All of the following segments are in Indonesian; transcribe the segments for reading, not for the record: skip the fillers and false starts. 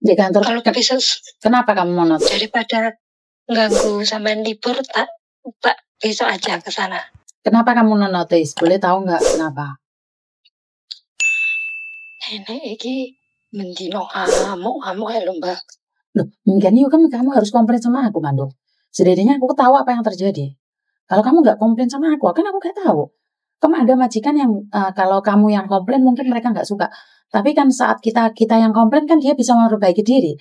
Di kantor. Kalau besok Kenapa kamu mau notis? daripada ganggu sampean libur, tak besok aja ke sana. Kenapa kamu notis? Boleh tahu nggak kenapa? Nenek iki mendino ngamuk ya lho Mbak. Loh, mungkin yuk kan kamu harus komplain sama aku, Mando. Setidaknya aku tahu apa yang terjadi. Kalau kamu nggak komplain sama aku, kan aku nggak tahu. Kamu ada majikan yang kalau kamu yang komplain mungkin mereka nggak suka. Tapi kan saat kita yang komplain kan dia bisa memperbaiki diri.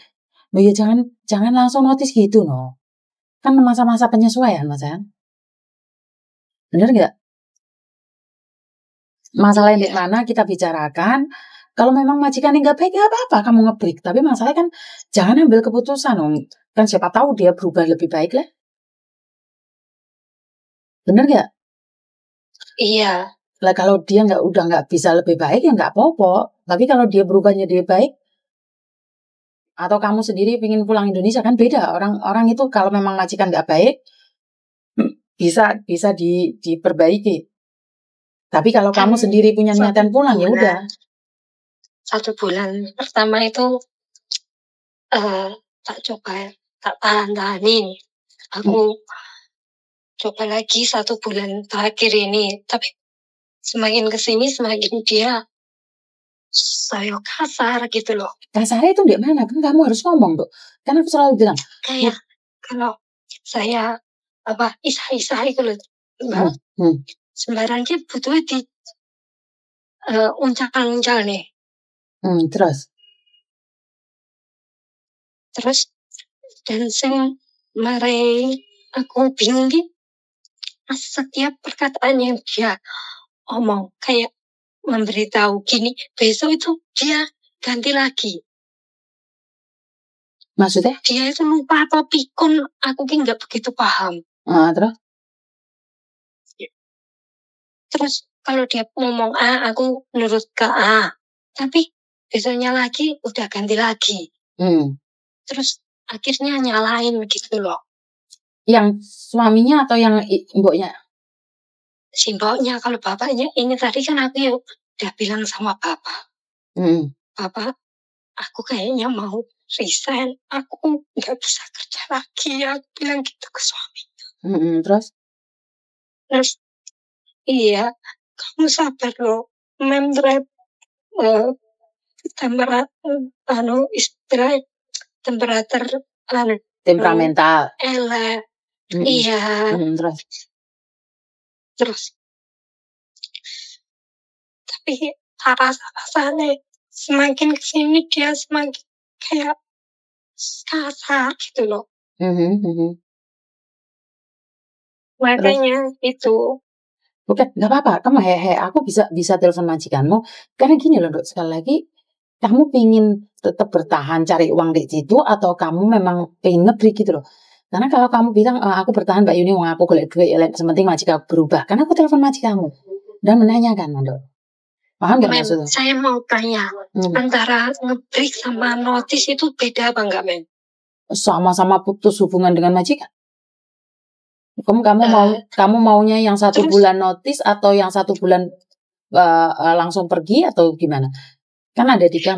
Loh ya jangan langsung notis gitu no. Kan masa-masa penyesuaian, Mas ya. Bener nggak? Masalah yang di mana kita bicarakan. Kalau memang majikan nggak baik, ya apa-apa kamu nge-break. Tapi masalahnya kan jangan ambil keputusan. Kan siapa tahu dia berubah lebih baik lah. Bener nggak? Iya. Lah kalau dia udah nggak bisa lebih baik ya nggak apa-apa. Tapi kalau dia berubahnya dia baik, atau kamu sendiri pingin pulang Indonesia kan beda. Orang itu kalau memang majikan nggak baik, bisa diperbaiki. Tapi kalau kamu sendiri punya niatan pulang ya udah. 1 bulan pertama itu tak tahan-tahanin. Aku coba lagi 1 bulan terakhir ini, tapi semakin kesini semakin dia saya kasar gitu loh. Kasarnya itu di mana? Kan kamu harus ngomong tuh. Kan aku selalu bilang. Kayak kalau saya isah itu loh, Mbak. Sembarangnya butuh di uncal nih. Terus dan sing marahi aku bingung gitu. Setiap perkataan yang dia omong kayak memberitahu gini, besok itu dia ganti lagi. Maksudnya? Dia itu lupa atau pikun, aku ki nggak begitu paham. Terus kalau dia ngomong A, aku nurut ke A. Tapi besoknya lagi udah ganti lagi. Terus akhirnya nyalain gitu loh. Yang suaminya atau yang mboknya? Si mboknya. Kalau bapaknya ini tadi kan aku ya udah bilang sama bapak. Bapak, aku kayaknya mau resign. Aku nggak bisa kerja lagi. Aku bilang gitu ke suami. Terus? Iya, kamu sabar loh. Membrep temperamental. Iya. Terus. Tapi rasa-rasanya semakin kesini dia semakin kayak kasar gitu loh. Makanya itu. Bukan, nggak apa-apa. Kamu aku bisa telepon majikanmu. Karena gini loh, Dok, sekali lagi, kamu pingin tetap bertahan cari uang di situ atau kamu memang pengen nge-break gitu loh. Karena kalau kamu bilang aku bertahan Mbak Yuni, aku golek duit, sementing majikan berubah. Karena aku telepon majikanmu dan menanyakan, Dok. Paham nggak maksudnya? Saya mau tanya, antara nge-break sama notis itu beda apa enggak, Men? Sama-sama putus hubungan dengan majikan. Kamu maunya yang 1 bulan notis atau yang 1 bulan langsung pergi atau gimana? Kan ada di kamu.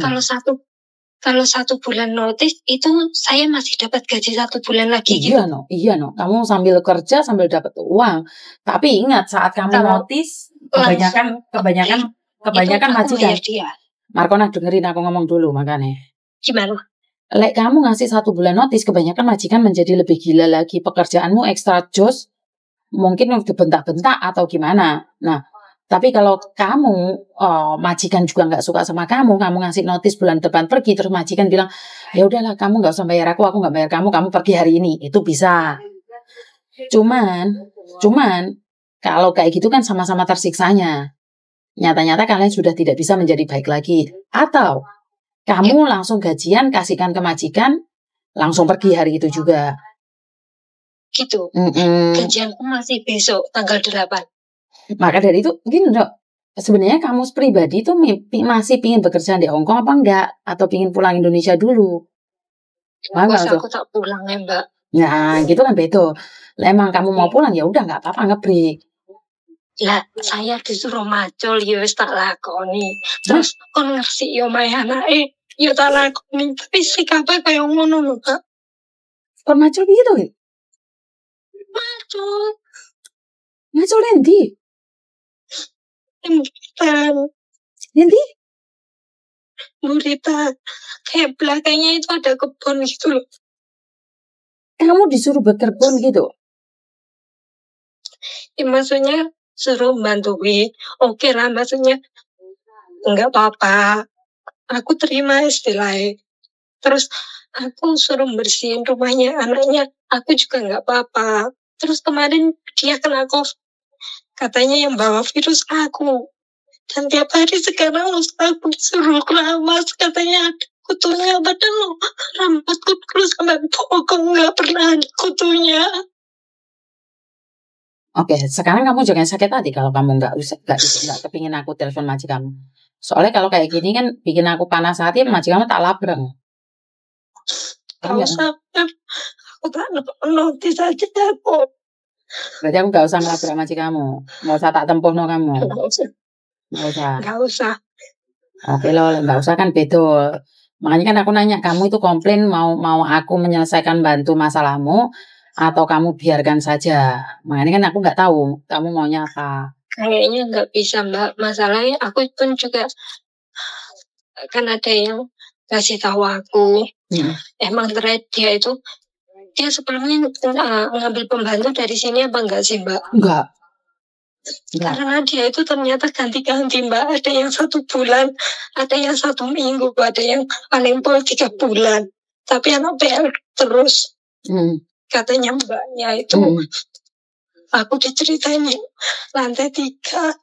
Kalau 1 bulan notis itu saya masih dapat gaji 1 bulan lagi gitu. Iya no. Kamu sambil kerja sambil dapat uang. Tapi ingat saat kamu notis kebanyakan majikan. Markona dengerin aku ngomong dulu makanya. Gimana? Lek kamu ngasih 1 bulan notis, kebanyakan majikan menjadi lebih gila lagi. Pekerjaanmu ekstra jos, mungkin bentak-bentak atau gimana. Nah, tapi kalau kamu, majikan juga nggak suka sama kamu ngasih notis bulan depan pergi, terus majikan bilang, ya udahlah kamu nggak usah bayar aku nggak bayar kamu pergi hari ini, itu bisa. Cuman, kalau kayak gitu kan sama-sama tersiksanya. Nyata-nyata kalian sudah tidak bisa menjadi baik lagi. Atau kamu langsung gajian, kasihkan ke majikan, langsung pergi hari itu juga. Gitu. Gajianku masih besok, tanggal 8. Maka dari itu, gini Dok. Sebenarnya kamu pribadi itu masih pingin bekerja di Hong Kong apa enggak? Atau pingin pulang Indonesia dulu? Bos aku tak pulang ya Mbak. Nah, gitu kan beda. Emang kamu mau pulang ya udah nggak apa-apa nge-break. Lah, saya disuruh macul ya wis tak lakoni. Terus kon ngersi yo omahe anake Ya tak lakoni, tapi sikapnya kayak ngono lho, Kak. Kon macul piye to? Macul. Macul endi? Buritan. Endi? Buritan. Kayak belakangnya itu ada kebun gitu loh. Kamu disuruh berkebun gitu? Ya maksudnya suruh bantuin. Oke lah, maksudnya enggak apa-apa. Aku terima istilahnya. Terus aku suruh bersihin rumahnya anaknya. Aku juga enggak apa-apa. Terus kemarin dia kena COVID. Katanya yang bawa virus aku. Dan tiap hari sekarang aku disuruh keramas. Katanya ada kutunya. Padahal lo rambutku terus sampai pokok nggak pernah ada kutunya. Oke, sekarang kamu jangan sakit hati kalau kamu nggak kepingin aku telepon majikanmu. Soalnya kalau kayak gini kan bikin aku panas hati, majikanmu tak labreng. Gak usah, aku tak notis aja aku. Berarti aku gak usah ngelabrak majikanmu, gak usah tak tempuh no kamu. Gak usah. Oke loh, gak usah kan beda. Makanya kan aku nanya, kamu itu komplain mau aku menyelesaikan bantu masalahmu atau kamu biarkan saja. Makanya kan aku nggak tahu kamu maunya apa. Kayaknya nggak bisa Mbak. Masalahnya aku pun juga kan ada yang kasih tahu aku. Emang dia itu dia sebelumnya ngambil pembantu dari sini apa enggak sih Mbak? Enggak. Karena dia itu ternyata ganti-ganti Mbak. Ada yang 1 bulan, ada yang 1 minggu, ada yang paling pol 3 bulan. Tapi anak PL terus. Katanya Mbaknya itu aku diceritain lantai 3.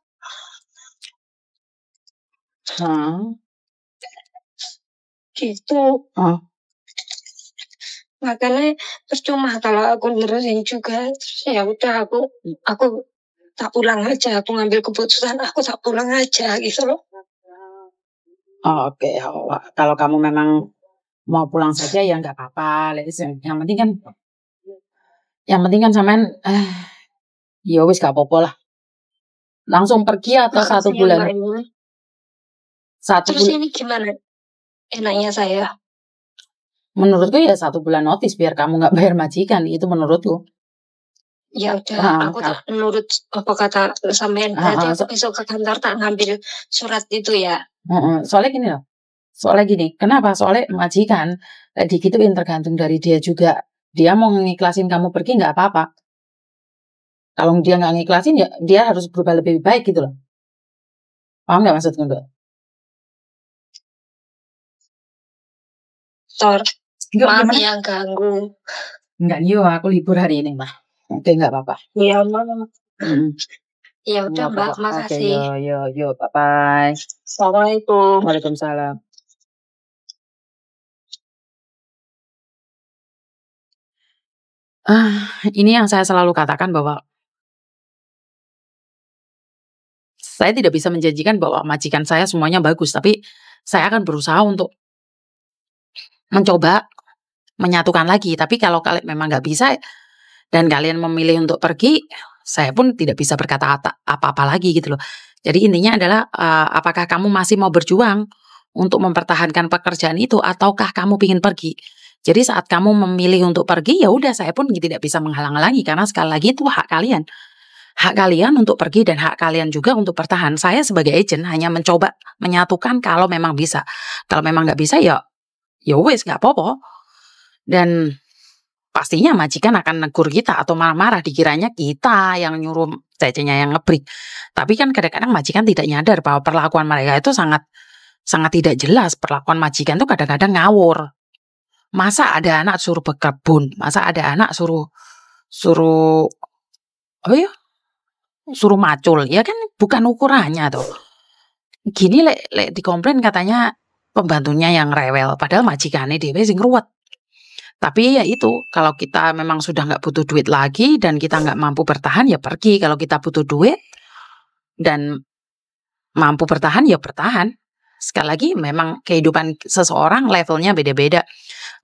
Gitu. Makanya percuma kalau aku nerusin juga. Terus ya udah aku tak pulang aja. Aku ngambil keputusan aku tak pulang aja gitu loh. Oke. Kalau kamu memang mau pulang saja ya nggak apa-apa. Yang penting kan sampean ya wis gak apa-apa lah. Langsung pergi atau 1 bulan? Terus ini gimana enaknya saya? Menurutku ya 1 bulan notis biar kamu nggak bayar majikan, itu menurutku. Ya udah, aku tak menurut apa kata sampean. Berarti aku besok ke kantor tak ngambil surat itu ya. Soalnya gini loh. Kenapa? Soalnya majikan digituin tergantung dari dia juga. Dia mau ngiklasin kamu pergi nggak apa-apa. Kalau dia nggak ngiklasin ya dia harus berubah lebih baik gitu loh. Paham nggak maksudku Mbak? Maaf yang ganggu. Enggak, aku libur hari ini Mbak. Oke, nggak apa-apa. Iya Mbak. Ya udah Mbak, makasih. Oke, yo, bye-bye. Assalamualaikum. Waalaikumsalam. Ini yang saya selalu katakan bahwa saya tidak bisa menjanjikan bahwa majikan saya semuanya bagus, tapi saya akan berusaha untuk mencoba menyatukan lagi. Tapi kalau kalian memang nggak bisa dan kalian memilih untuk pergi, saya pun tidak bisa berkata apa-apa lagi gitu loh. Jadi intinya adalah apakah kamu masih mau berjuang untuk mempertahankan pekerjaan itu ataukah kamu ingin pergi. Jadi saat kamu memilih untuk pergi, ya udah saya pun tidak bisa menghalang-halangi karena sekali lagi itu hak kalian. Hak kalian untuk pergi dan hak kalian juga untuk bertahan. Saya sebagai agent hanya mencoba menyatukan kalau memang bisa. Kalau memang nggak bisa ya wes nggak apa-apa. Dan pastinya majikan akan negur kita atau marah-marah, dikiranya kita yang nyuruh cecenya yang ngebrik. Tapi kan kadang-kadang majikan tidak nyadar bahwa perlakuan mereka itu sangat tidak jelas. Perlakuan majikan itu kadang-kadang ngawur. Masa ada anak suruh berkebun, masa ada anak suruh macul, ya kan bukan ukurannya tuh. Gini lek dikomplain katanya pembantunya yang rewel, padahal majikannya dhewe sing ruwet. Tapi ya itu, kalau kita memang sudah nggak butuh duit lagi dan kita nggak mampu bertahan ya pergi. Kalau kita butuh duit dan mampu bertahan ya bertahan. Sekali lagi memang kehidupan seseorang levelnya beda-beda.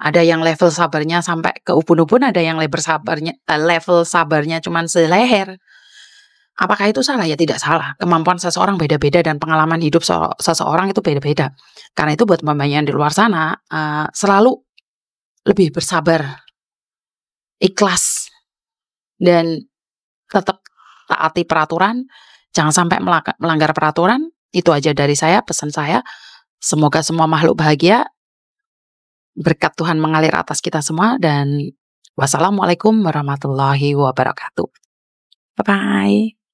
Ada yang level sabarnya sampai ke ubun-ubun, ada yang level sabarnya cuman seleher. Apakah itu salah? Ya tidak salah. Kemampuan seseorang beda-beda dan pengalaman hidup seseorang itu beda-beda. Karena itu buat mbak-mbaknya yang di luar sana, selalu lebih bersabar, ikhlas, dan tetap taati peraturan. Jangan sampai melanggar peraturan. Itu aja dari saya, pesan saya. Semoga semua makhluk bahagia. Berkat Tuhan mengalir atas kita semua. Dan wassalamualaikum warahmatullahi wabarakatuh. Bye-bye.